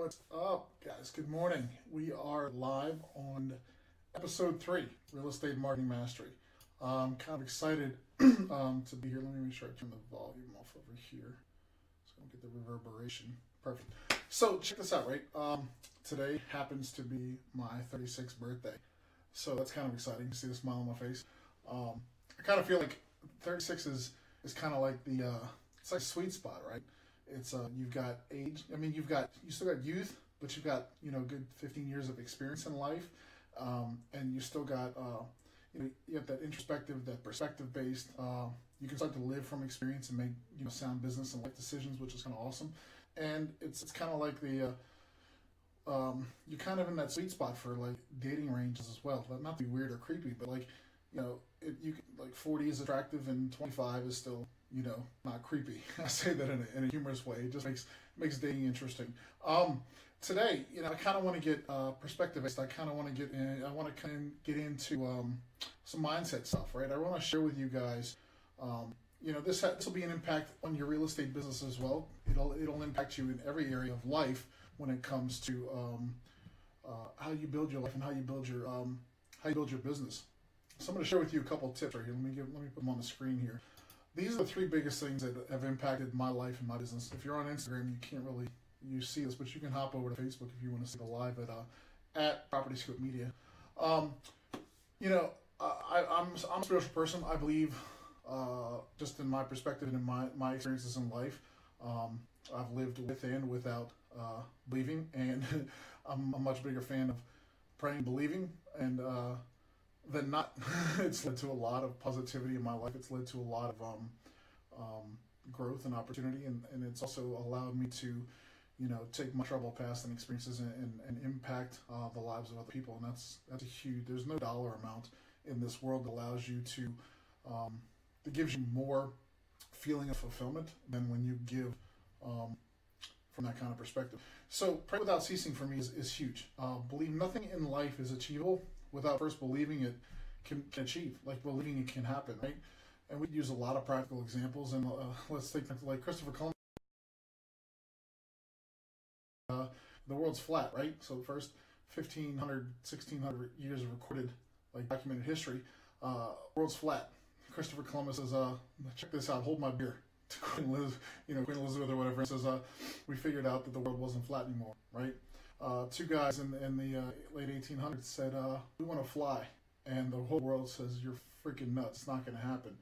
What's up, guys? Good morning. We are live on episode 3, Real Estate Marketing Mastery. I'm kind of excited to be here. Let me make sure I turn the volume off over here so I don't get the reverberation. Perfect. So check this out, right? Today happens to be my 36th birthday. So that's kind of exciting to see the smile on my face. I kind of feel like 36 is kind of like it's like a sweet spot, right? It's you've got age. I mean, you still got youth, but you've got good 15 years of experience in life, and you still got you have that introspective, that perspective based. You can start to live from experience and make sound business and life decisions, which is kind of awesome. And it's kind of like you're kind of in that sweet spot for like dating ranges as well. Not to be weird or creepy, but like like 40 is attractive and 25 is still not creepy. I say that in a humorous way. It just makes dating interesting. Today, I kind of want to get perspective based. I kind of want to get in. I want to kind of get into some mindset stuff, right? I want to share with you guys. This will be an impact on your real estate business as well. It'll impact you in every area of life when it comes to how you build your life and how you build your business. So I'm going to share with you a couple of tips right here. Let me put them on the screen here. These are the 3 biggest things that have impacted my life and my business. If you're on Instagram, you can't really see this, but you can hop over to Facebook if you want to see the live at Property Scope Media. I'm a spiritual person. I believe, just in my perspective and in my experiences in life, I've lived with and without believing, and I'm a much bigger fan of praying, believing, and than not. It's led to a lot of positivity in my life. It's led to a lot of growth and opportunity, and it's also allowed me to take my troubled past and experiences and impact the lives of other people. And that's a huge, there's no dollar amount in this world that allows you to that gives you more feeling of fulfillment than when you give from that kind of perspective. So pray without ceasing for me is huge. Believe nothing in life is achievable without first believing it can achieve, like believing it can happen, right? And we use a lot of practical examples, and let's take like Christopher Columbus. The world's flat, right? So first 1,500, 1,600 years of recorded, like documented history, world's flat. Christopher Columbus says, check this out, hold my beer. To Queen Elizabeth or whatever, and says, we figured out that the world wasn't flat anymore, right? 2 guys in the late 1800s said, we want to fly. And the whole world says, you're freaking nuts. It's not going to happen.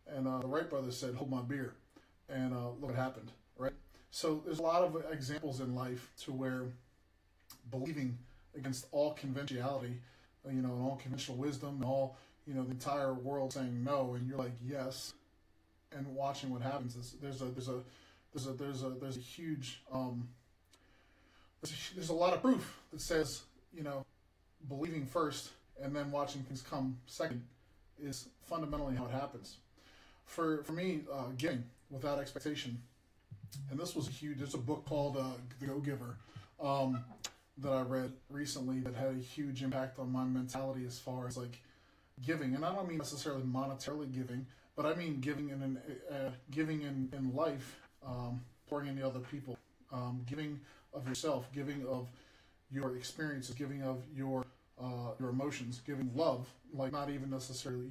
And the Wright brothers said, hold my beer. And look what happened, right? So there's a lot of examples in life to where believing against all conventionality, and all conventional wisdom, and all, the entire world saying no, and you're like, yes, and watching what happens is there's a huge there's a lot of proof that says believing first and then watching things come second is fundamentally how it happens. For me, giving without expectation, and this was huge. There's a book called The Go-Giver that I read recently that had a huge impact on my mentality as far as like giving, and I don't mean necessarily monetarily giving, but I mean giving in life, pouring into other people, giving of yourself, giving of your experiences, giving of your emotions, giving love, like not even necessarily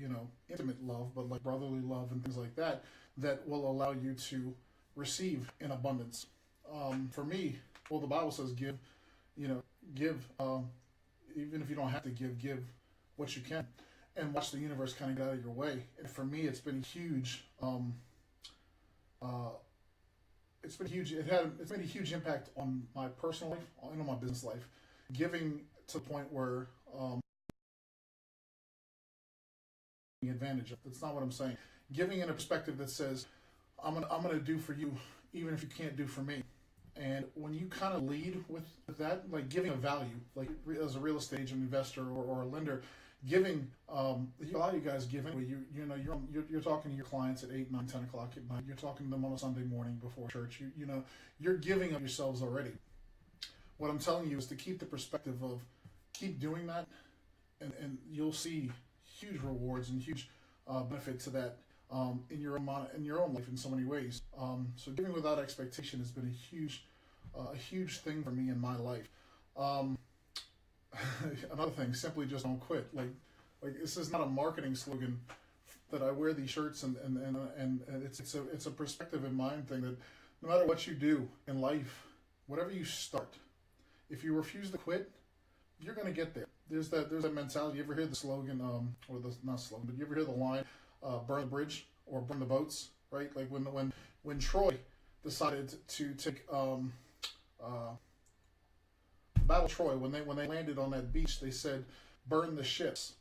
intimate love, but like brotherly love and things like that will allow you to receive in abundance. For me, well, the Bible says give, give, even if you don't have to give what you can, and watch the universe kind of get out of your way. And for me, it's been huge. It's been huge. It's made a huge impact on my personal life and on my business life. Giving to the point where advantage of. That's not what I'm saying. Giving in a perspective that says, I'm gonna do for you, even if you can't do for me. And when you kind of lead with that, like giving a value, like as a real estate agent, investor, or a lender, giving, a lot of you guys give anyway. You're talking to your clients at 8, 9, 10 o'clock at night. You're talking to them on a Sunday morning before church. You're giving of yourselves already. What I'm telling you is to keep the perspective of keep doing that, and you'll see huge rewards and huge benefit to that in your own life in so many ways. So giving without expectation has been a huge a huge thing for me in my life. Um, Another thing, simply just don't quit. Like this is not a marketing slogan that I wear these shirts, and it's a perspective and mind thing that no matter what you do in life, whatever you start, if you refuse to quit, you're gonna get there. There's that mentality. You ever hear the slogan, or the not slogan, but you ever hear the line, "Burn the bridge" or "burn the boats"? Right? Like when Troy decided to take uh, Battle of Troy, when they landed on that beach, they said, "Burn the ships.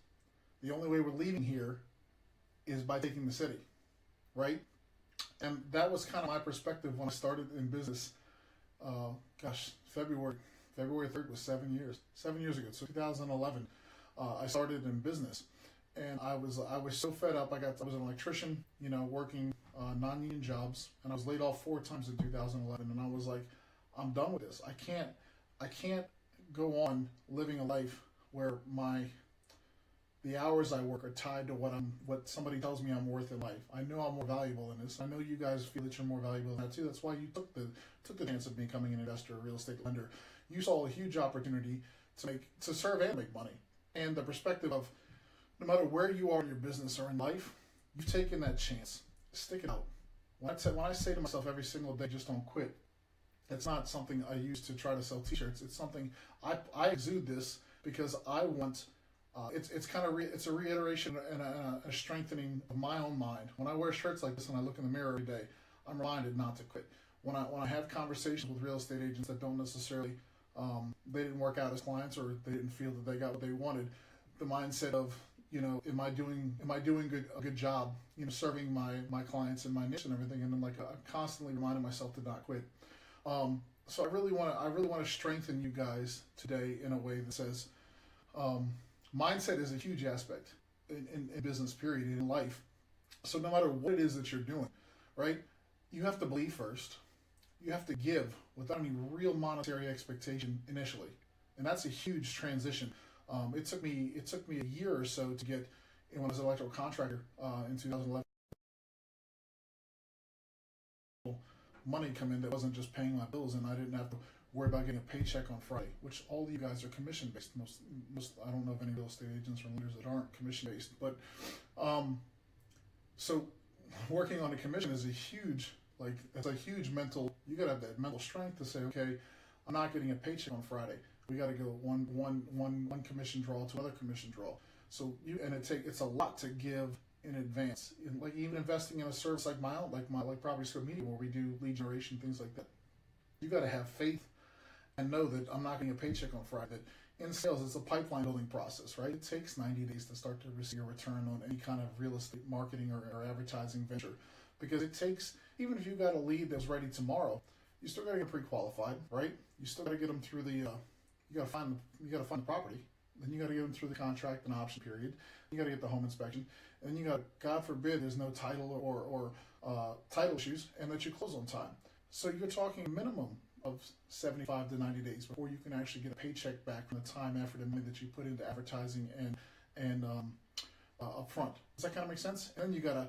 The only way we're leaving here is by taking the city." Right? And that was kind of my perspective when I started in business. Gosh, February 3rd was 7 years. 7 years ago, so 2011, I started in business, and I was so fed up. I was an electrician, working non-union jobs, and I was laid off 4 times in 2011, and I was like, I'm done with this. I can't go on living a life where the hours I work are tied to what somebody tells me I'm worth in life. I know I'm more valuable in this. I know you guys feel that you're more valuable than that too. That's why you took the chance of becoming an investor, a real estate lender. You saw a huge opportunity to serve and make money. And the perspective of no matter where you are in your business or in life, you've taken that chance. Stick it out. When I say to myself every single day, just don't quit, it's not something I use to try to sell t-shirts. It's something I exude this because I want. It's a reiteration and a strengthening of my own mind. When I wear shirts like this and I look in the mirror every day, I'm reminded not to quit. When I have conversations with real estate agents that don't necessarily they didn't work out as clients or they didn't feel that they got what they wanted, the mindset of am I doing a good job serving my clients and my niche and everything, and I'm constantly reminding myself to not quit. So I really want to strengthen you guys today in a way that says. Mindset is a huge aspect in business, period, in life. So no matter what it is that you're doing, right, you have to believe first. You have to give without any real monetary expectation initially, and that's a huge transition. It took me a year or so to get when I was an electrical contractor in 2011. Money come in that wasn't just paying my bills, and I didn't have to worry about getting a paycheck on Friday, which all of you guys are commission based. Most I don't know of any real estate agents or leaders that aren't commission based, but so working on a commission is it's a huge mental. You gotta have that mental strength to say, okay, I'm not getting a paycheck on Friday. We got to go one commission draw to another commission draw. So it's a lot to give in advance. Like even investing in a service like my Property Scope Media, where we do lead generation, things like that. You got to have faith and know that I'm not getting a paycheck on Friday. That in sales, it's a pipeline building process, right? It takes 90 days to start to receive a return on any kind of real estate marketing or advertising venture, because it takes, even if you got a lead that's ready tomorrow, you still got to get pre-qualified, right? You still got to get them through the you got to find the property. Then you got to get them through the contract and option period. You got to get the home inspection, and then you got, God forbid, there's no title or title issues, and that you close on time. So you're talking a minimum of 75 to 90 days before you can actually get a paycheck back from the time, effort, and money that you put into advertising and upfront. Does that kind of make sense? And then you got to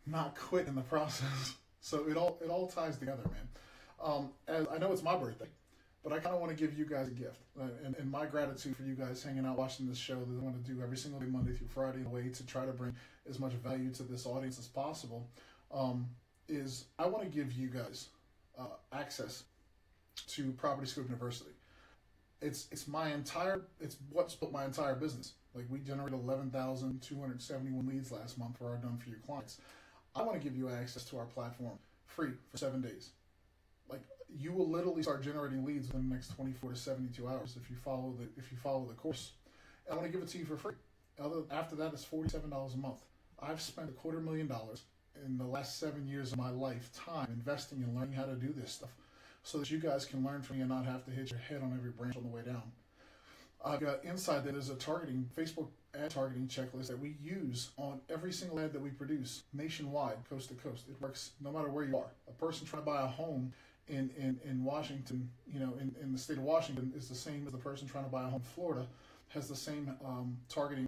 not quit in the process. So it all ties together, man. And I know it's my birthday, but I kind of want to give you guys a gift, and my gratitude for you guys hanging out watching this show that I want to do every single day, Monday through Friday, in a way to try to bring as much value to this audience as possible. Is I want to give you guys access to Property Scope University. It's what's built my entire business. Like, we generated 11,271 leads last month for our Done For You clients. I want to give you access to our platform free for 7 days. Like, you will literally start generating leads within the next 24 to 72 hours if you follow the course. And I want to give it to you for free. After that, it's $47 a month. I've spent $250,000 in the last 7 years of my lifetime investing and learning how to do this stuff, so that you guys can learn from me and not have to hit your head on every branch on the way down. I've got inside that is a Facebook ad targeting checklist that we use on every single ad that we produce nationwide, coast to coast. It works no matter where you are. A person trying to buy a home in Washington, in the state of Washington, is the same as the person trying to buy a home in Florida, has the same targeting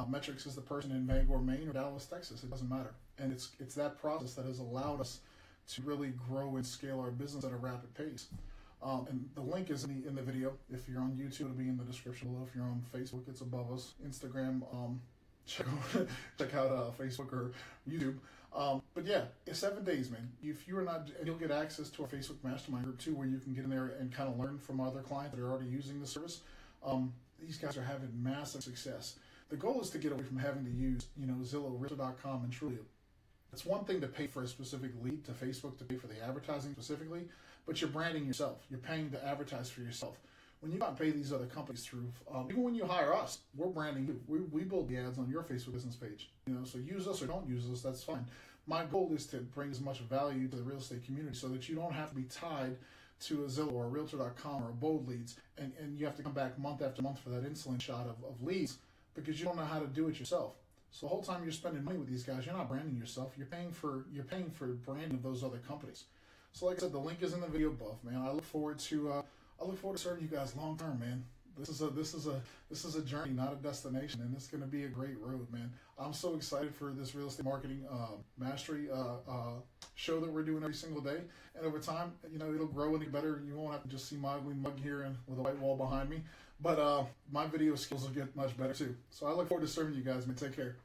metrics as the person in Bangor, Maine, or Dallas, Texas. It doesn't matter. And it's that process that has allowed us to really grow and scale our business at a rapid pace. And the link is in the video. If you're on YouTube, it'll be in the description below. If you're on Facebook, it's above us. Instagram, check out Facebook or YouTube. But yeah, it's 7 days, man. If you're not, and you'll get access to our Facebook Mastermind group too, where you can get in there and kind of learn from other clients that are already using the service. These guys are having massive success. The goal is to get away from having to use, Zillow, Realtor.com, and Trulia. It's one thing to pay for a specific lead to Facebook, to pay for the advertising specifically, but you're branding yourself. You're paying to advertise for yourself. When you not pay these other companies through, even when you hire us, we're branding you. We build the ads on your Facebook business page. So use us or don't use us, that's fine. My goal is to bring as much value to the real estate community so that you don't have to be tied to a Zillow or a Realtor.com or a Bold Leads, and you have to come back month after month for that insulin shot of leads because you don't know how to do it yourself. So the whole time you're spending money with these guys, you're not branding yourself. You're paying for branding of those other companies. So like I said, the link is in the video above, man. I look forward to serving you guys long term, man. This is a journey, not a destination, and it's going to be a great road, man. I'm so excited for this real estate marketing mastery show that we're doing every single day, and over time, it'll grow and get better. You won't have to just see my ugly mug here and with a white wall behind me, but my video skills will get much better too. So I look forward to serving you guys, man. Take care.